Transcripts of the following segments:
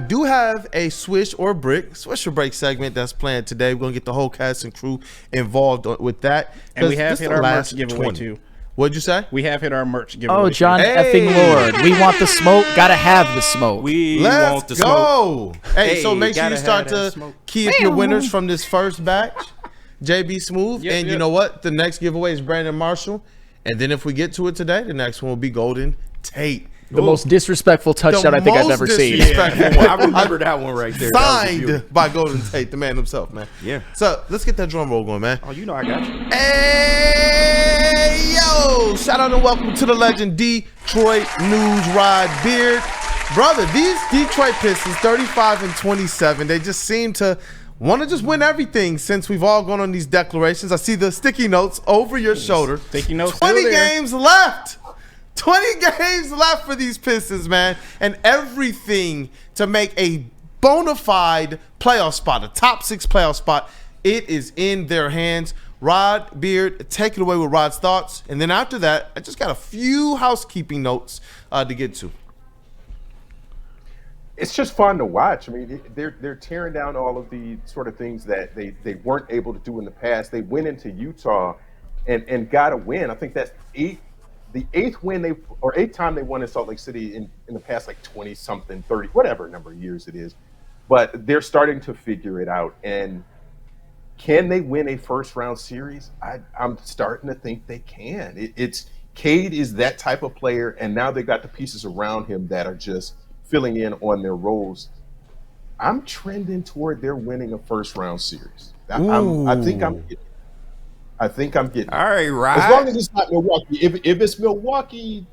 do have a swish or break segment that's planned today. We're going to get the whole cast and crew involved with that. And we have hit our merch giveaway too. What'd you say? We have hit our merch giveaway. Oh, John effing Lord. We want the smoke. Gotta have the smoke. Let's go. Hey, so make sure you start to key up your winners from this first batch. JB Smooth. You know what? The next giveaway is Brandon Marshall. And then if we get to it today, the next one will be Golden Tate. The most disrespectful touchdown I think I've ever seen. I remember that one right there. Signed by Golden Tate, the man himself, man. Yeah. So let's get that drum roll going, man. Oh, you know I got you. Hey, yo. Shout out and welcome to the legend Detroit News Rod Beard. Brother, these Detroit Pistons, 35-27, they just seem to want to just win everything since we've all gone on these declarations. I see the sticky notes over your shoulder. Sticky notes 20 still there. games left. 20 games left for these Pistons, man. And everything to make a bona fide playoff spot, a top 6 playoff spot, it is in their hands. Rod Beard, take it away with Rod's thoughts. And then after that, I just got a few housekeeping notes to get to. It's just fun to watch. I mean, they're tearing down all of the sort of things that they weren't able to do in the past. They went into Utah and got a win. I think that's the eighth time they won in Salt Lake City in the past, like 20-something, 30, whatever number of years it is. But they're starting to figure it out. And can they win a first-round series? I'm starting to think they can. Cade is that type of player, and now they've got the pieces around him that are just filling in on their roles. I'm trending toward their winning a first-round series. I think I'm getting. All right, right. As long as it's not Milwaukee. If it's Milwaukee,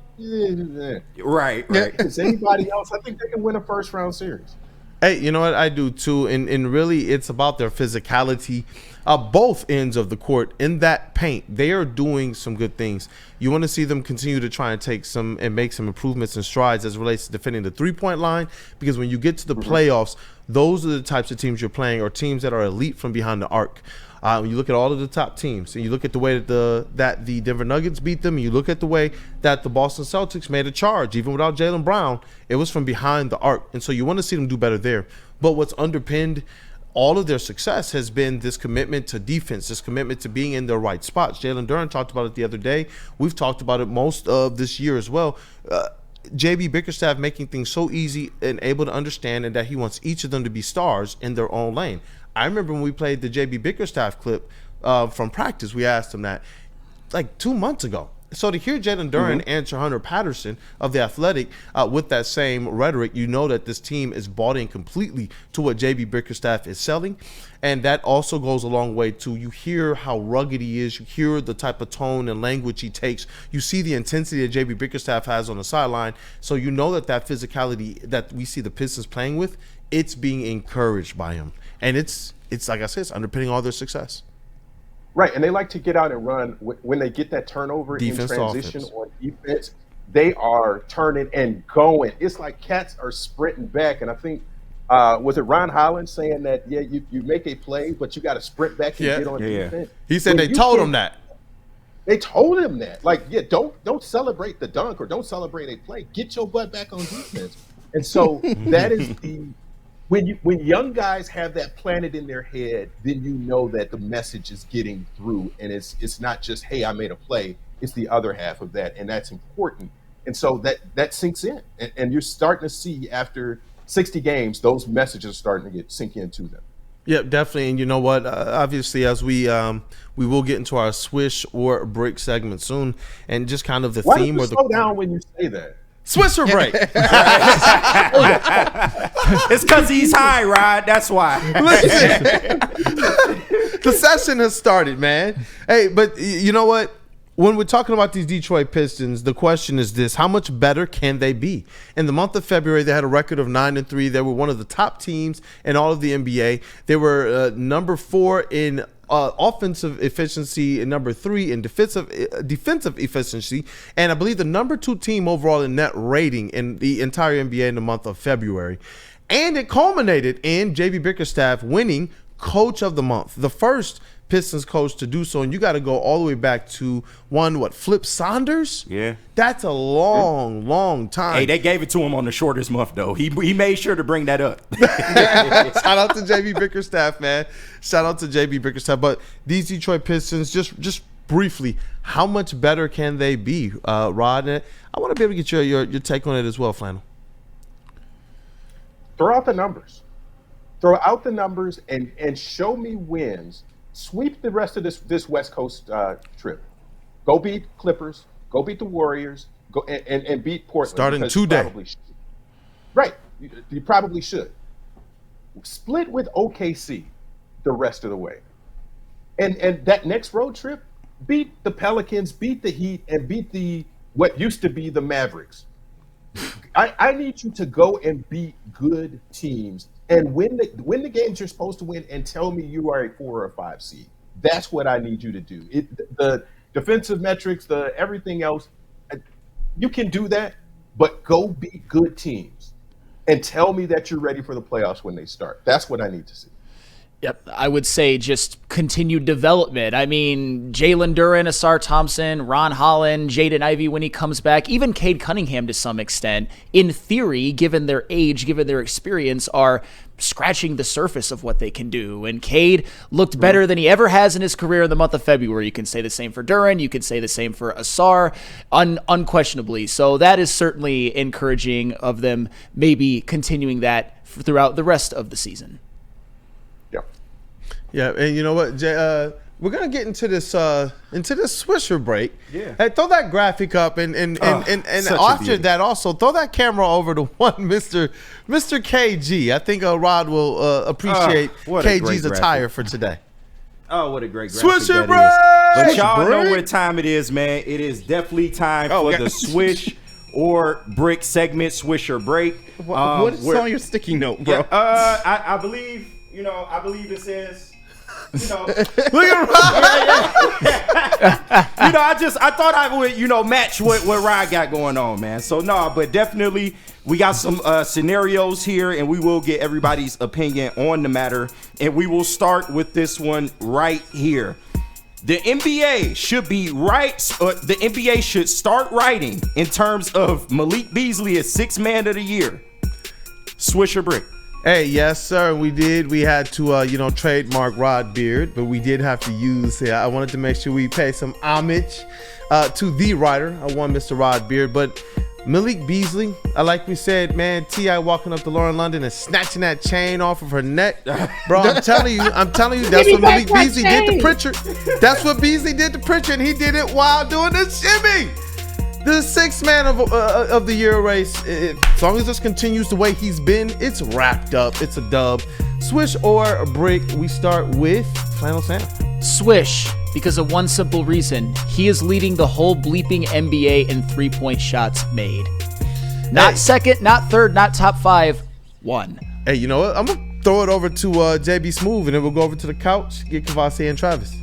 right. If it's anybody else, I think they can win a first-round series. Hey, you know what? I do too. And really, it's about their physicality. Both ends of the court in that paint, they are doing some good things. You want to see them continue to try and take some and make some improvements and strides as it relates to defending the three-point line, because when you get to the playoffs, those are the types of teams you're playing, or teams that are elite from behind the arc. When you look at all of the top teams, and you look at the way that the Denver Nuggets beat them, and you look at the way that the Boston Celtics made a charge, even without Jaylen Brown, it was from behind the arc. And so you want to see them do better there. But what's underpinned all of their success has been this commitment to defense, this commitment to being in the right spots. Jalen Duren talked about it the other day. We've talked about it most of this year as well. JB Bickerstaff making things so easy and able to understand, and that he wants each of them to be stars in their own lane. I remember when we played the JB Bickerstaff clip from practice, we asked him that like 2 months ago. So to hear Jalen Duren answer Hunter Patterson of The Athletic with that same rhetoric, you know that this team is bought in completely to what JB Bickerstaff is selling. And that also goes a long way too. You hear how rugged he is. You hear the type of tone and language he takes. You see the intensity that JB Bickerstaff has on the sideline. So you know that physicality that we see the Pistons playing with, it's being encouraged by him. And it's like I said, it's underpinning all their success. Right, and they like to get out and run. When they get that turnover Defense in transition offense. on defense, they are turning and going. It's like cats are sprinting back. And I think, was it Ron Holland saying that, you make a play, but you got to sprint back and get on defense? He said they told him that. They told him that. Like, don't celebrate the dunk or don't celebrate a play. Get your butt back on defense. And so that is the – when young guys have that planted in their head, then you know that the message is getting through, and it's not just, hey, I made a play. It's the other half of that, and that's important. And so that sinks in, and you're starting to see after 60 games, those messages are starting to sink into them. Yeah, definitely. And you know what? Obviously, as we will get into our swish or break segment soon, and just kind of the Why theme don't you or the slow down when you say that? Swish or break. It's because he's high, Rod. That's why. Listen, the session has started, man. Hey, but you know what? When we're talking about these Detroit Pistons, the question is this: how much better can they be? In the month of February, they had a record of 9-3. They were one of the top teams in all of the NBA. They were number 4 in offensive efficiency, and number 3 in defensive efficiency, and I believe the number 2 team overall in net rating in the entire NBA in the month of February. And it culminated in JB Bickerstaff winning coach of the month, the first Pistons coach to do so, and you got to go all the way back to Flip Saunders? Yeah. That's a long time. Hey, they gave it to him on the shortest month, though. He made sure to bring that up. Shout out to JB Bickerstaff, man. Shout out to JB Bickerstaff. But these Detroit Pistons, just briefly, how much better can they be, Rod? And I want to be able to get your take on it as well, Flannel. Throw out the numbers. Throw out the numbers and show me wins. Sweep the rest of this West Coast trip. Go beat Clippers. Go beat the Warriors. Go and beat Portland. Starting today. Right. You probably should. Split with OKC the rest of the way. And that next road trip, beat the Pelicans, beat the Heat, and beat what used to be the Mavericks. I need you to go and beat good teams and win the games you're supposed to win and tell me you are a 4 or 5 seed. That's what I need you to do. The defensive metrics, the everything else, you can do that, but go beat good teams and tell me that you're ready for the playoffs when they start. That's what I need to see. Yep, I would say just continued development. I mean, Jalen Duren, Asar Thompson, Ron Holland, Jaden Ivey when he comes back, even Cade Cunningham to some extent, in theory, given their age, given their experience, are scratching the surface of what they can do. And Cade looked better than he ever has in his career in the month of February. You can say the same for Duren. You can say the same for Asar, unquestionably. So that is certainly encouraging of them maybe continuing that throughout the rest of the season. Yeah, and you know what, Jay, we're gonna get into this Swisher break. Yeah. Hey, throw that graphic up, and after that, also throw that camera over to one Mr. KG. I think Rod will appreciate KG's attire for today. Oh, what a great graphic Swisher that break! Is. But y'all know what time it is, man. It is definitely time for the Swish or Brick segment, Swish or Break. What is on your sticky note, bro? Yeah, I believe it says. You know, Look at Rod. I thought I would, match what Rod got going on, man. So but definitely we got some scenarios here, and we will get everybody's opinion on the matter. And we will start with this one right here. The NBA should be the NBA should start writing in terms of Malik Beasley as 6th man of the year. Swish or Brick? Hey, yes, sir. We did. We had to, trademark Rod Beard, but we did have to use. I wanted to make sure we pay some homage to the writer. I want Mr. Rod Beard, but Malik Beasley, like we said, man, T.I. walking up to Lauren London and snatching that chain off of her neck, bro. I'm telling you, that's what Malik Beasley did to Pritchard. That's what Beasley did to Pritchard, and he did it while doing the shimmy. The 6th man of the year race, as long as this continues the way he's been, it's wrapped up. It's a dub. Swish or Brick, we start with Flannel Sam. Swish, because of one simple reason. He is leading the whole bleeping NBA in 3-point shots made. Not second, not third, not top 5. 1. Hey, you know what? I'm going to throw it over to JB Smooth, and then we'll go over to the couch, get Kavasi and Travis.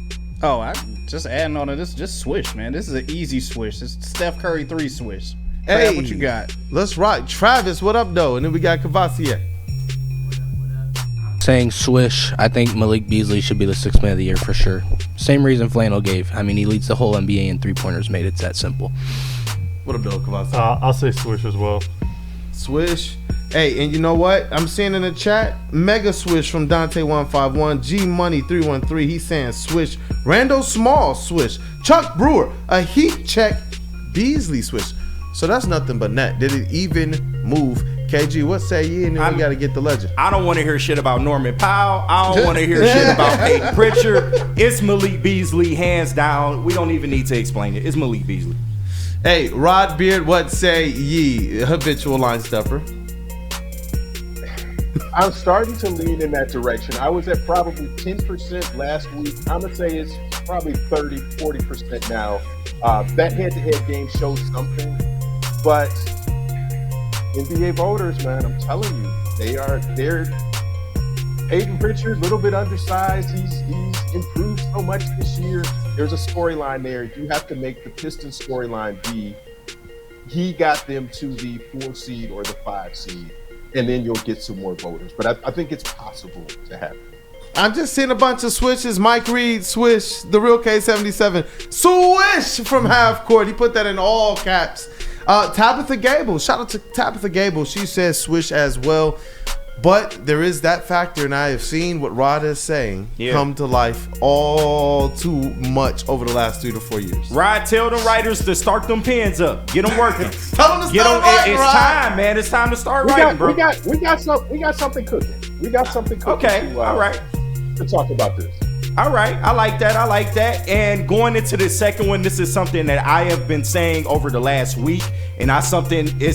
Oh, I just adding on to this, just swish, man. This is an easy swish. It's Steph Curry 3 swish. Hey, what you got? Let's rock. Travis, what up, though? And then we got Kavasi. Saying swish, I think Malik Beasley should be the 6th man of the year for sure. Same reason Flannel gave. I mean, he leads the whole NBA in 3-pointers made. It's that simple. What up, though, Kavasi? I'll say swish as well. Swish. Hey, and you know what? I'm seeing in the chat, mega swish from Dante151, G Money 313. He's saying swish. Randall Small swish. Chuck Brewer, a heat check. Beasley swish. So that's nothing but net. Did it even move? KG, what say you? And then we got to get the legend. I don't want to hear shit about Norman Powell. I don't want to hear shit about Peyton Pritchard. It's Malik Beasley, hands down. We don't even need to explain it. It's Malik Beasley. Hey, Rod Beard, what say ye? Habitual line stuffer. I'm starting to lean in that direction. I was at probably 10% last week. I'm going to say it's probably 30, 40% now. That head-to-head game shows something. But NBA voters, man, I'm telling you, they're Peyton Pritchard, a little bit undersized. He's improved so much this year. There's a storyline there. You have to make the Pistons storyline be he got them to the 4 seed or the 5 seed. And then you'll get some more voters. But I think it's possible to happen. I'm just seeing a bunch of swishes. Mike Reed, swish. The real K77, swish from half court. He put that in all caps. Tabitha Gable, shout out to Tabitha Gable. She says swish as well. But there is that factor, and I have seen what Rod is saying come to life all too much over the last 3 to 4 years. Rod, tell the writers to start them pens up. Get them working. Tell them to start writing, It's Rod. time, man. It's time to start writing, bro. We got something cooking. We got something cooking. Okay, all right. To talk about this. All right, I like that. And going into the second one, this is something that I have been saying over the last week, and it's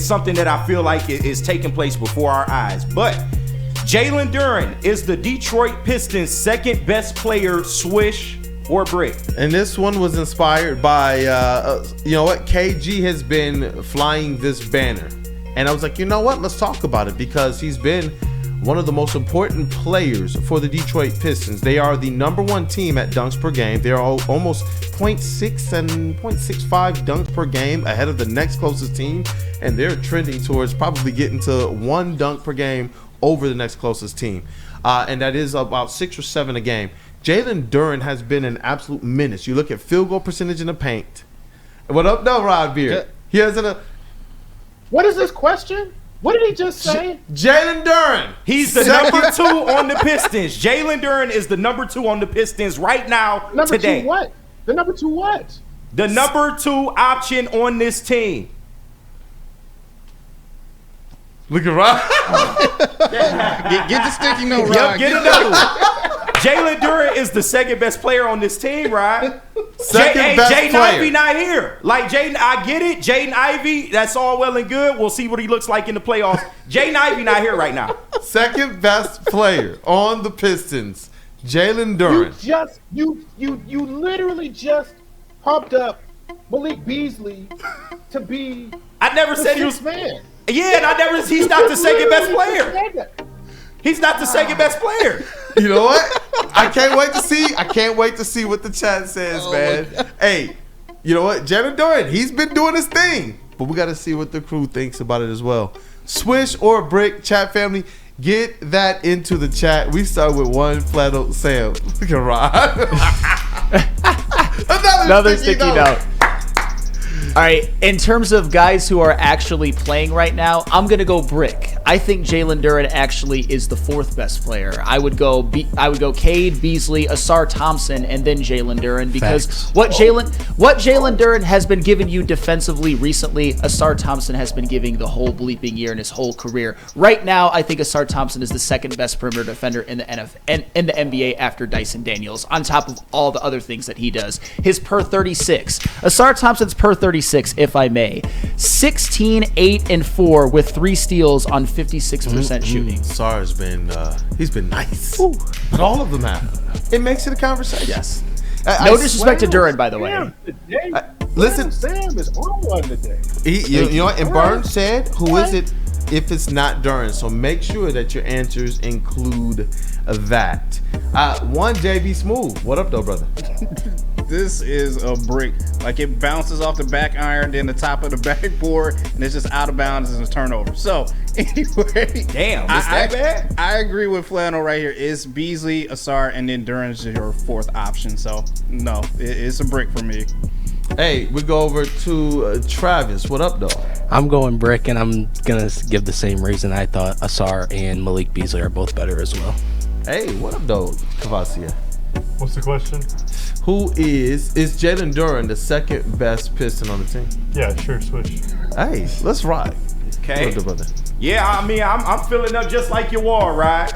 something that I feel like is taking place before our eyes. But Jalen Duren is the Detroit Pistons' second best player, swish or brick. And this one was inspired by, you know what, KG has been flying this banner. And I was like, you know what, let's talk about it, because he's been one of the most important players for the Detroit Pistons. They are the #1 team at dunks per game. They are almost 0.6 and 0.65 dunks per game ahead of the next closest team. And they're trending towards probably getting to 1 dunk per game over the next closest team. And that is about 6 or 7 a game. Jalen Duren has been an absolute menace. You look at field goal percentage in the paint. What up, though, Rod Beard? He has What is this question? What did he just say? Jalen Duren. He's the number 2 on the Pistons. Jalen Duren is the number 2 on the Pistons right now, today. Number 2 what? The number 2 what? The number 2 option on this team. Look at Rod. Get the sticky note, Rod. Yep, get another one. Jalen Duren is the second best player on this team, right? Second best Jaden player. Ivey not here. Like, Jaden, I get it. Jaden Ivey, that's all well and good. We'll see what he looks like in the playoffs. Jaden Ivey not here right now. Second best player on the Pistons, Jalen Duren. You literally just pumped up Malik Beasley to be I never the said he was. sixth man. Yeah, and he's not the second best player. He's not the second best player. You know what? I can't wait to see what the chat says, man. Hey, you know what? Jalen Duren, he's been doing his thing. But we got to see what the crew thinks about it as well. Swish or brick, chat family, get that into the chat. We start with one Flannel Sam. Look at Rod. Another sticky note. All right, in terms of guys who are actually playing right now, I'm gonna go brick. I think Jalen Duren actually is the 4th best player. I would go Cade, Beasley, Asar Thompson, and then Jalen Duren, because what Jalen Duren has been giving you defensively recently, Asar Thompson has been giving the whole bleeping year in his whole career. Right now, I think Asar Thompson is the 2nd best perimeter defender in the NBA after Dyson Daniels, on top of all the other things that he does. His per 36, Asar Thompson's per 36, if I may, 16, 8, and 4 with 3 steals on 56% shooting. Sar's been he's been nice. Ooh. But all of them have. It makes it a conversation. Yes. No disrespect to Duren, by the way. Listen, Sam is on one today. You know what? And Burns said, "Who is it if it's not Duren?" So make sure that your answers include that. One JB Smooth. What up, though, brother? This is a brick. Like, it bounces off the back iron, then the top of the backboard, and it's just out of bounds and a turnover. So, anyway. Damn, is that bad? I agree with Flannel right here. It's Beasley, Asar, and then Duren is your 4th option. So, no, it's a brick for me. Hey, we go over to Travis. What up, though? I'm going brick, and I'm going to give the same reason. I thought Asar and Malik Beasley are both better as well. Hey, what up, though, Kavasia? What's the question? Who is Jalen Duren the 2nd best Piston on the team? Yeah, sure, switch. Hey, let's ride. Okay. What up, brother? Yeah, I mean, I'm filling up just like you are, right?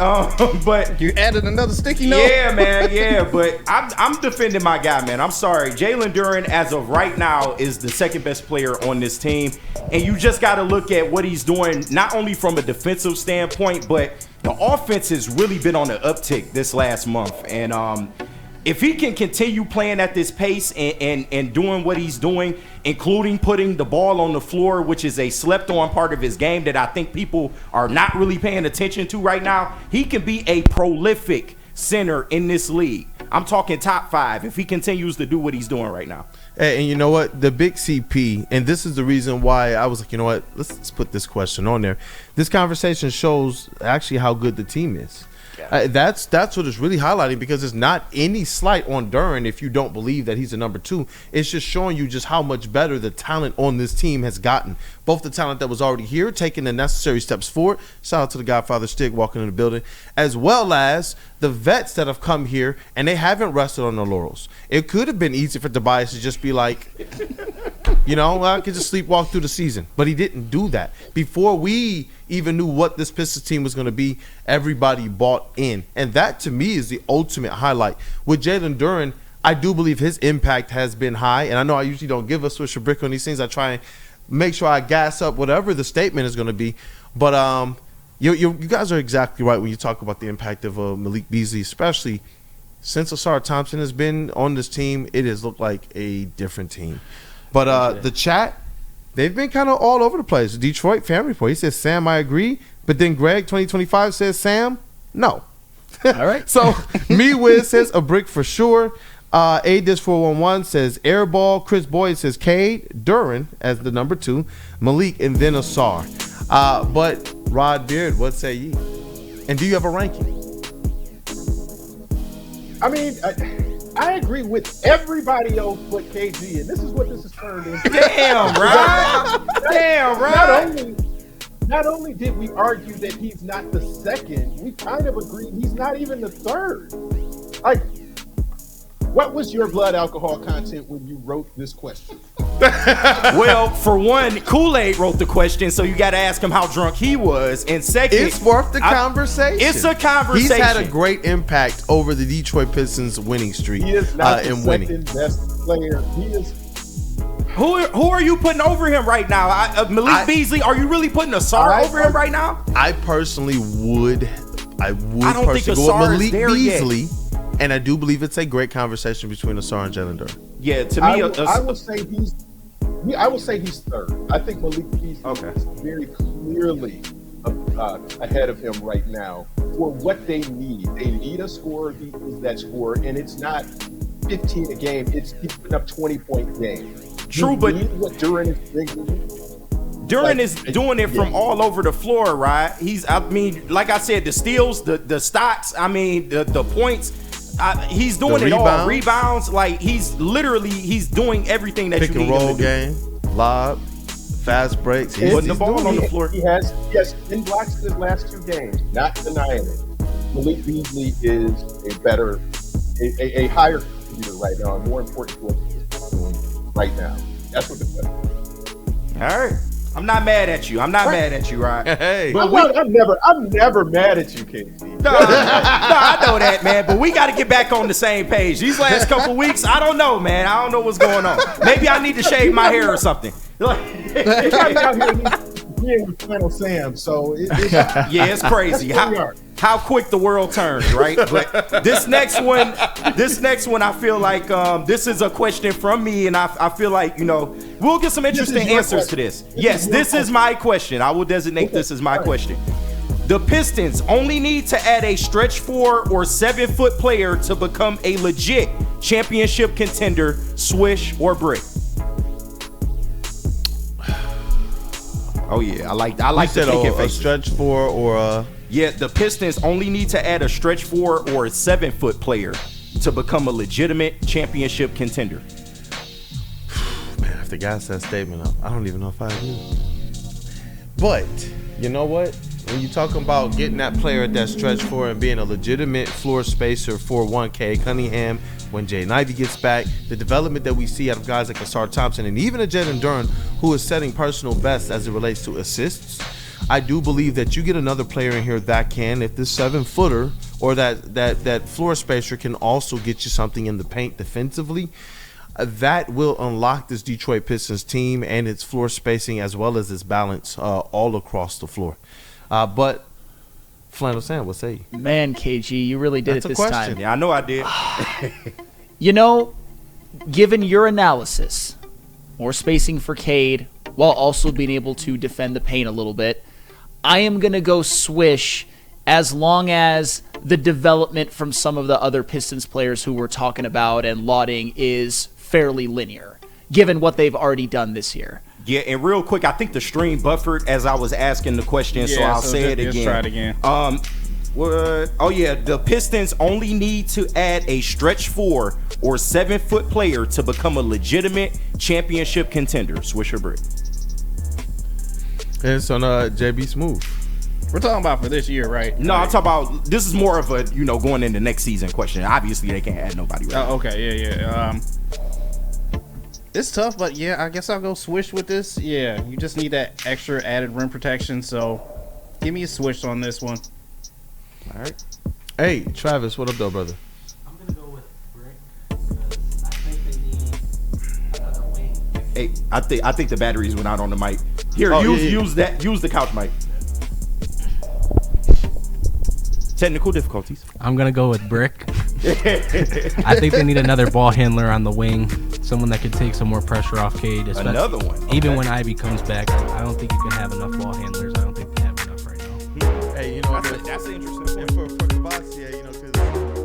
But You added another sticky note? yeah, man, yeah. But I'm defending my guy, man. I'm sorry. Jalen Duren, as of right now, is the 2nd best player on this team. And you just got to look at what he's doing, not only from a defensive standpoint, but the offense has really been on an uptick this last month. And if he can continue playing at this pace and doing what he's doing, including putting the ball on the floor, which is a slept-on part of his game that I think people are not really paying attention to right now, he can be a prolific center in this league. I'm talking top 5 if he continues to do what he's doing right now. Hey, and you know what? The big CP, and this is the reason why I was like, you know what? Let's put this question on there. This conversation shows actually how good the team is. That's what it's really highlighting, because it's not any slight on Duren if you don't believe that he's a number 2. It's just showing you just how much better the talent on this team has gotten. Both the talent that was already here, taking the necessary steps forward. Shout out to the Godfather Stick walking in the building, as well as the vets that have come here and they haven't rested on their laurels. It could have been easy for Tobias to just be like, I could just sleepwalk through the season, but he didn't do that. Before we even knew what this Pistons team was going to be, everybody bought in, and that to me is the ultimate highlight. With Jalen Duren, I do believe his impact has been high, and I know I usually don't give a switch or brick on these things. I try and make sure I gas up whatever the statement is going to be, but you guys are exactly right when you talk about the impact of Malik Beasley, especially since Asar Thompson has been on this team. It has looked like a different team. But the chat, they've been kind of all over the place. Detroit Fan Report, he says, Sam, I agree. But then Greg 2025 says, Sam, no. All right. So Me Wiz says a brick for sure. A-411 says airball. Chris Boyd says Cade. Duren as the number 2. Malik and then Asar. But Rod Beard, what say ye? And do you have a ranking? I mean, I agree with everybody else but KG, and this is what this has turned into. Damn, right? Damn, right? Not only did we argue that he's not the second, we kind of agreed he's not even the third. Like, what was your blood alcohol content when you wrote this question? Well, for one, Koolaid wrote the question, so you got to ask him how drunk he was. And second, it's worth the conversation. It's a conversation. He's had a great impact over the Detroit Pistons winning streak. He is not the winning. second best player. He is. Who are you putting over him right now? Malik Beasley, are you really putting Asar over him right now? I personally would. I don't think personally go Asar with is Malik there Beasley. yet. And I do believe it's a great conversation between Asar and Jalen Duren. Yeah, to me, I will say he's third. I think Malik Beasley is very clearly ahead of him right now for what they need. They need a scorer who's that scorer, and it's not 15 a game. It's he's putting up 20-point game. True, but what Duren is bringing. Duren is doing it from all over the floor, right? Like I said, the steals, the stocks, the points. He's doing it all. Rebounds, like he's doing everything that pick you need and roll him to game, lob, fast breaks. He's putting the ball on the floor. He has 10 blocks in his last 2 games. Not denying it. Malik Beasley is a higher contributor right now, and more important to what he's doing right now. That's what the question. All right. I'm not mad at you. I'm not mad at you, right? Hey, but I'm never mad at you, KC. No, I know that, man. But we got to get back on the same page. These last couple weeks, I don't know, man. I don't know what's going on. Maybe I need to shave my hair or something. You got me out here agreeing with Flannel Sam, so it's crazy how quick the world turns, right? But this next one, I feel like this is a question from me, and I feel like we'll get some interesting answers to this. Yes, this is my question. I will designate this as my question. The Pistons only need to add a stretch 4 or 7-foot player to become a legit championship contender. Swish or brick? Oh yeah, I like the pick a stretch 4 or a. Yeah, the Pistons only need to add a stretch 4 or a 7-foot player to become a legitimate championship contender. Man, if the guy says statement up, I don't even know if I agree. But you know what? When you're talking about getting that player at that stretch 4 and being a legitimate floor spacer for 1K Cunningham, when Jaden Ivey gets back, the development that we see out of guys like Asar Thompson and even a Jalen Duren, who is setting personal best as it relates to assists, I do believe that you get another player in here that can, if this 7-footer or that floor spacer can also get you something in the paint defensively, that will unlock this Detroit Pistons team and its floor spacing as well as its balance all across the floor. But Flannel Sam, what say you? Man, KG, you really did it this time. Yeah, I know I did. Given your analysis, more spacing for Cade while also being able to defend the paint a little bit, I am going to go swish as long as the development from some of the other Pistons players who we're talking about and lauding is fairly linear, given what they've already done this year. Yeah, and real quick, I think the stream buffered as I was asking the question, so I'll say it again. Let's try it again. What? Oh yeah, the Pistons only need to add a stretch 4 or 7-foot player to become a legitimate championship contender. Swisher Brick. It's on JB Smooth. We're talking about for this year, right? No, I'm talking about this is more of a going into next season question. Obviously, they can't add nobody. Right Oh, okay, yeah. It's tough, but yeah, I guess I'll go Swish with this. Yeah, you just need that extra added rim protection. So, give me a Swish on this one. All right. Hey, Travis, what up, though, brother? I'm gonna go with Brick because I think they need another wing. Hey, I think the batteries went out on the mic. Here, Oh, use the couch mic. Technical difficulties. I'm gonna go with Brick. I think they need another ball handler on the wing, someone that could take some more pressure off Cade. Another one. Even Okay. when Ivy comes back, I don't think you can have enough ball handlers. I don't think they have enough right now. Hey, you know, That's an interesting point. for the boss, yeah, because